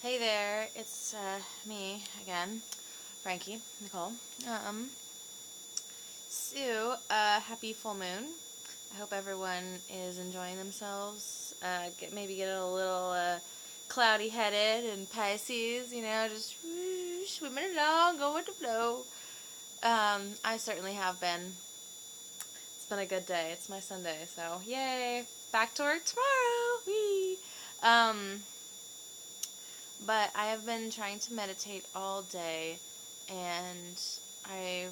Hey there, it's me again, Frankie, Nicole. Um, happy full moon. I hope everyone is enjoying themselves. Maybe get a little cloudy headed and Pisces, just swimming along, going with the flow. I certainly have been. It's been a good day. It's my Sunday, so yay! Back to work tomorrow. Whee! Um, But I have been trying to meditate all day, and I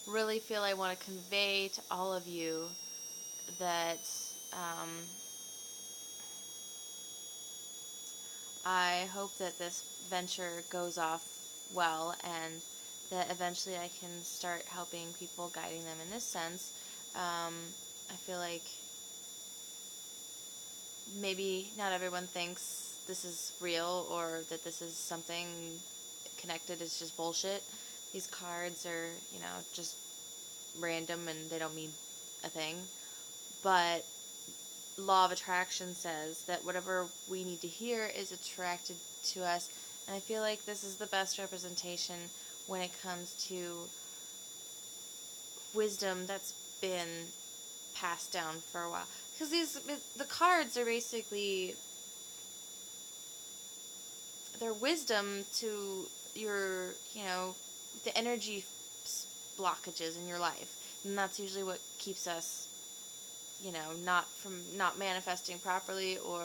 really feel I want to convey to all of you that um, I hope that this venture goes off well and that eventually I can start helping people, guiding them in this sense. I feel like maybe not everyone thinks this is real or that this is something connected. It's just bullshit. These cards are, just random and they don't mean a thing. But law of attraction says that whatever we need to hear is attracted to us. And I feel like this is the best representation when it comes to wisdom that's been passed down for a while. Because the cards are basically their wisdom to your, the energy blockages in your life. And that's usually what keeps us, not manifesting properly or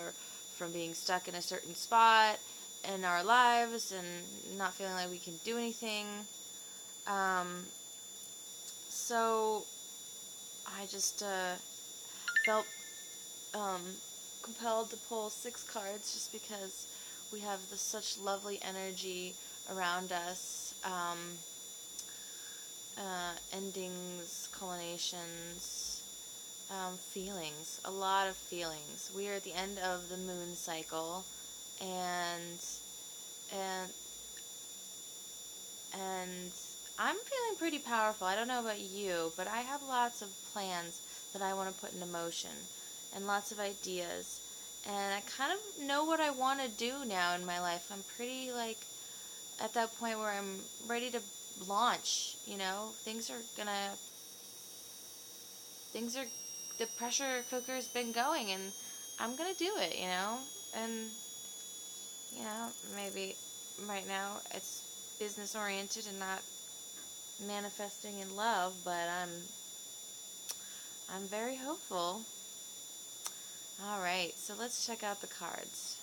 from being stuck in a certain spot in our lives and not feeling like we can do anything. Um, so I just felt um, compelled to pull 6 cards just because we have such lovely energy around us. Endings, culminations, feelings, a lot of feelings. We are at the end of the moon cycle, and and and I'm feeling pretty powerful. I don't know about you, but I have lots of plans that I want to put into motion and lots of ideas. And I kind of know what I want to do now in my life. I'm pretty like at that point where I'm ready to launch, things are the pressure cooker's been going and I'm going to do it, And maybe right now it's business oriented and not manifesting in love, but I'm very hopeful. All right, so let's check out the cards.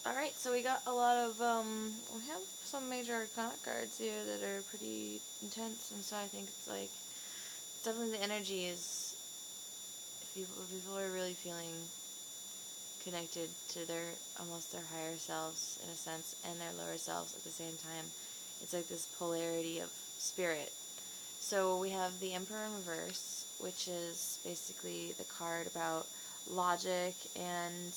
All right, so we got a lot of we have some major arcana cards here that are pretty intense, and so I think it's like definitely the energy is if people are really feeling connected to their higher selves in a sense and their lower selves at the same time. It's like this polarity of spirit. So we have the Emperor in reverse, which is basically the card about logic and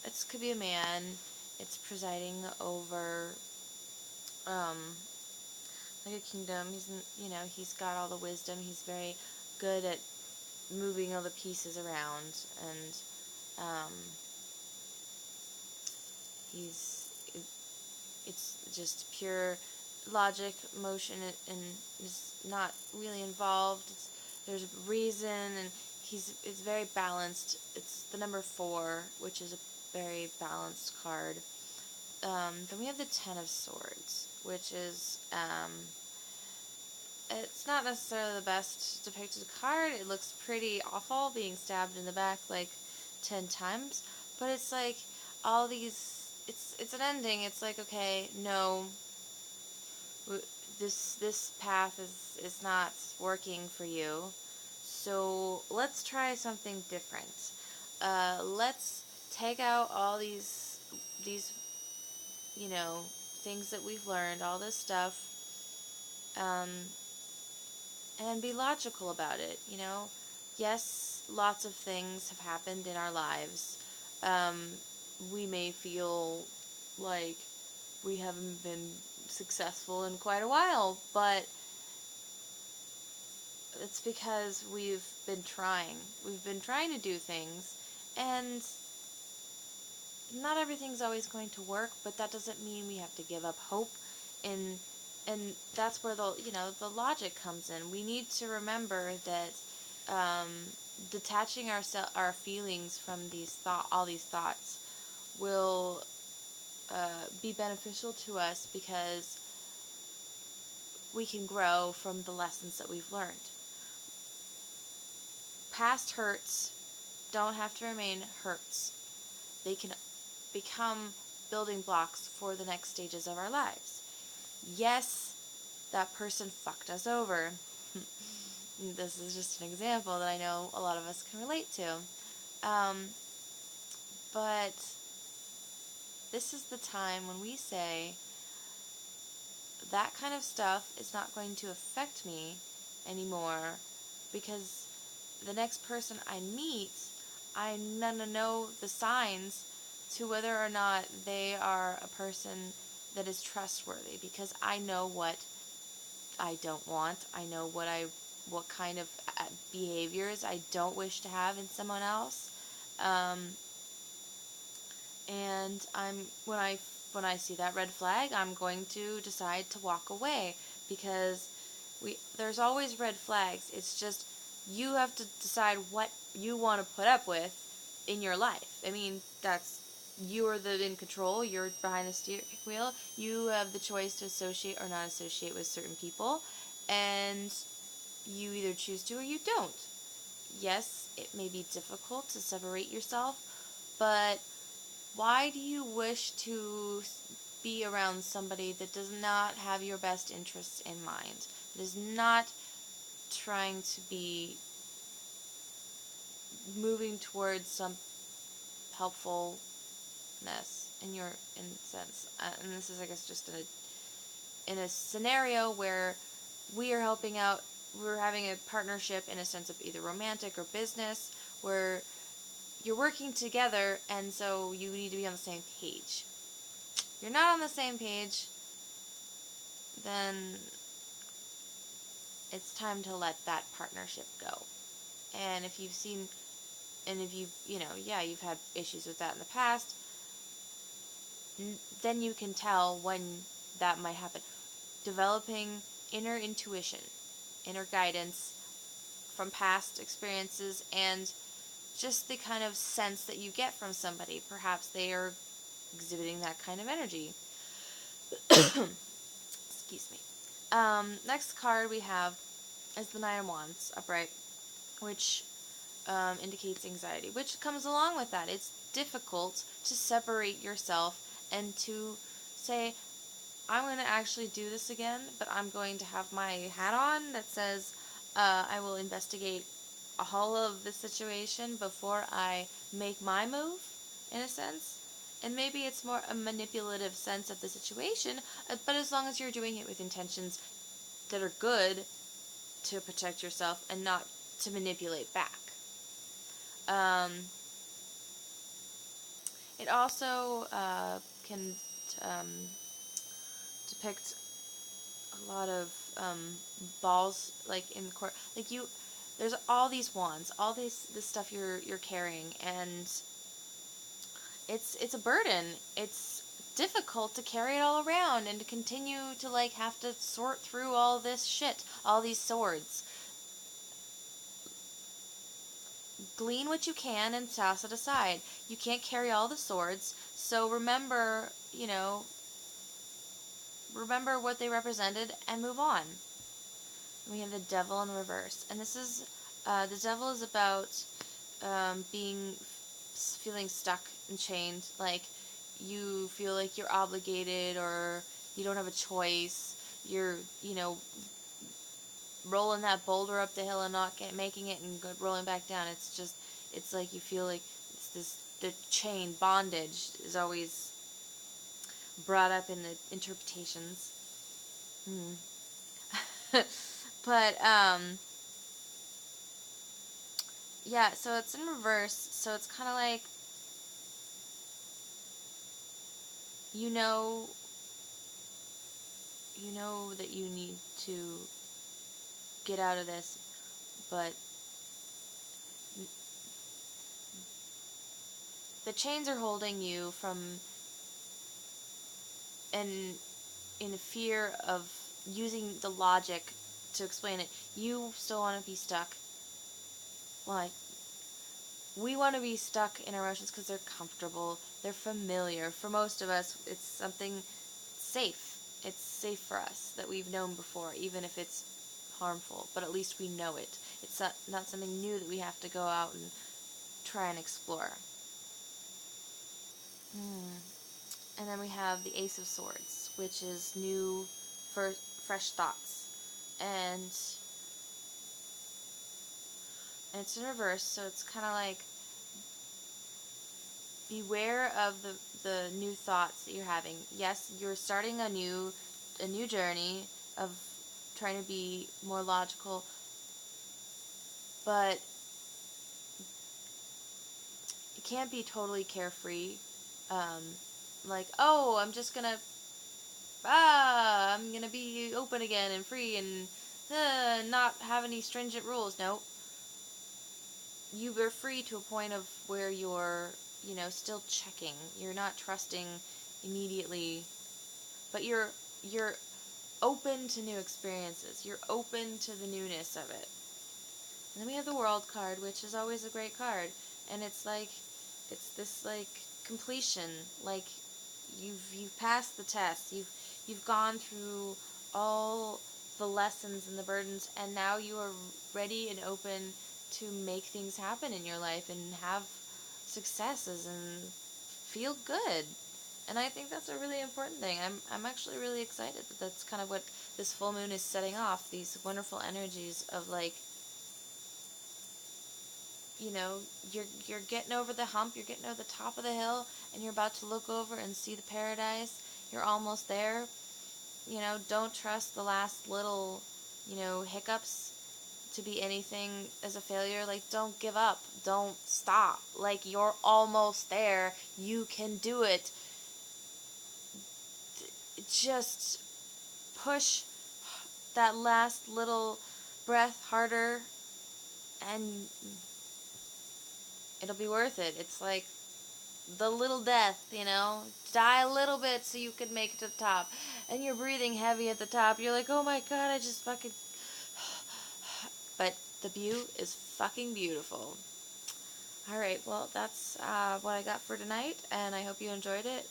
it could be a man. It's presiding over um, like a kingdom. He's got all the wisdom. He's very good at moving all the pieces around and um, he's it's just pure logic, motion, and is not really involved. There's a reason, and it's very balanced. It's the number 4, which is a very balanced card. Then we have the Ten of Swords, which is it's not necessarily the best depicted card. It looks pretty awful, being stabbed in the back like 10 times, but it's like all these. It's an ending. It's like, okay, no, this path is not working for you, so let's try something different. Let's take out all these things that we've learned, all this stuff, um, and be logical about it. Yes, lots of things have happened in our lives. Um, we may feel like we haven't been successful in quite a while, but it's because we've been trying. We've been trying to do things, and not everything's always going to work, but that doesn't mean we have to give up hope. And that's where the logic comes in. We need to remember that um, detaching our feelings from all these thoughts will be beneficial to us, because we can grow from the lessons that we've learned. Past hurts don't have to remain hurts. They can become building blocks for the next stages of our lives. Yes, that person fucked us over. This is just an example that I know a lot of us can relate to. But this is the time when we say, that kind of stuff is not going to affect me anymore, because the next person I meet, I know the signs to whether or not they are a person that is trustworthy, because I know what I don't want. I know what kind of behaviors I don't wish to have in someone else. And when I see that red flag, I'm going to decide to walk away, because there's always red flags. It's just you have to decide what you want to put up with in your life. I mean, you are in control. You're behind the steering wheel. You have the choice to associate or not associate with certain people, and you either choose to or you don't. Yes, it may be difficult to separate yourself, but why do you wish to be around somebody that does not have your best interests in mind, that is not trying to be moving towards some helpfulness in sense? And this is, I guess, just in a scenario where we are helping out, we're having a partnership in a sense of either romantic or business, where you're working together, and so you need to be on the same page. If you're not on the same page, then it's time to let that partnership go. And if you've you've had issues with that in the past, then you can tell when that might happen. Developing inner intuition, inner guidance from past experiences, and just the kind of sense that you get from somebody. Perhaps they are exhibiting that kind of energy. Excuse me. Next card we have is the Nine of Wands upright, which indicates anxiety, which comes along with that. It's difficult to separate yourself and to say, I'm going to actually do this again, but I'm going to have my hat on that says I will investigate all of the situation before I make my move, in a sense. And maybe it's more a manipulative sense of the situation, but as long as you're doing it with intentions that are good to protect yourself and not to manipulate back. It also can depict a lot of balls, like in court. Like there's all these wands, all this stuff you're carrying, and it's a burden. It's difficult to carry it all around and to continue to have to sort through all this shit, all these swords. Glean what you can and toss it aside. You can't carry all the swords, so remember what they represented and move on. We have the Devil in reverse, and this is the Devil is about feeling stuck and chained, like you feel like you're obligated or you don't have a choice. You're rolling that boulder up the hill and not making it and rolling back down. It's like you feel like the chain bondage is always brought up in the interpretations. But yeah, so it's in reverse, so it's kind of like you know that you need to get out of this, but the chains are holding you from, and in fear of using the logic to explain it, you still want to be stuck. Why? We want to be stuck in our emotions because they're comfortable, they're familiar. For most of us, it's something safe. It's safe for us that we've known before, even if it's harmful, but at least we know it. It's not something new that we have to go out and try and explore. And then we have the Ace of Swords, which is new, fresh thoughts. And it's in reverse, so it's kind of like beware of the new thoughts that you're having. Yes, you're starting a new journey of trying to be more logical, but it can't be totally carefree. Um, like, oh, I'm gonna be open again and free and not have any stringent rules. No, you are free to a point of where you're, still checking. You're not trusting immediately, but you're open to new experiences. You're open to the newness of it. And then we have the World card, which is always a great card, and it's this like completion. Like you've passed the test. You've gone through all the lessons and the burdens, and now you are ready and open to make things happen in your life and have successes and feel good. And I think that's a really important thing. I'm actually really excited that that's kind of what this full moon is setting off, these wonderful energies of like, you're getting over the hump, you're getting over the top of the hill, and you're about to look over and see the paradise. You're almost there. Don't trust the last little, hiccups to be anything as a failure. Like, don't give up. Don't stop. Like, you're almost there. You can do it. Just push that last little breath harder, and it'll be worth it. It's like the little death, die a little bit so you can make it to the top. And you're breathing heavy at the top. You're like, oh my god, I just fucking. But the view is fucking beautiful. Alright, well, that's what I got for tonight, and I hope you enjoyed it.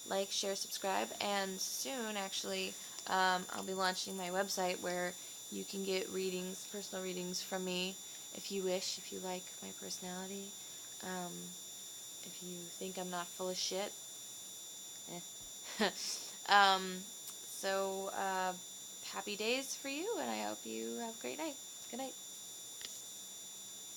Like, share, subscribe, and soon, actually, I'll be launching my website where you can get readings, personal readings from me, if you wish, if you like my personality. If you think I'm not full of shit. um, so, happy days for you, and I hope you have a great night. Good night.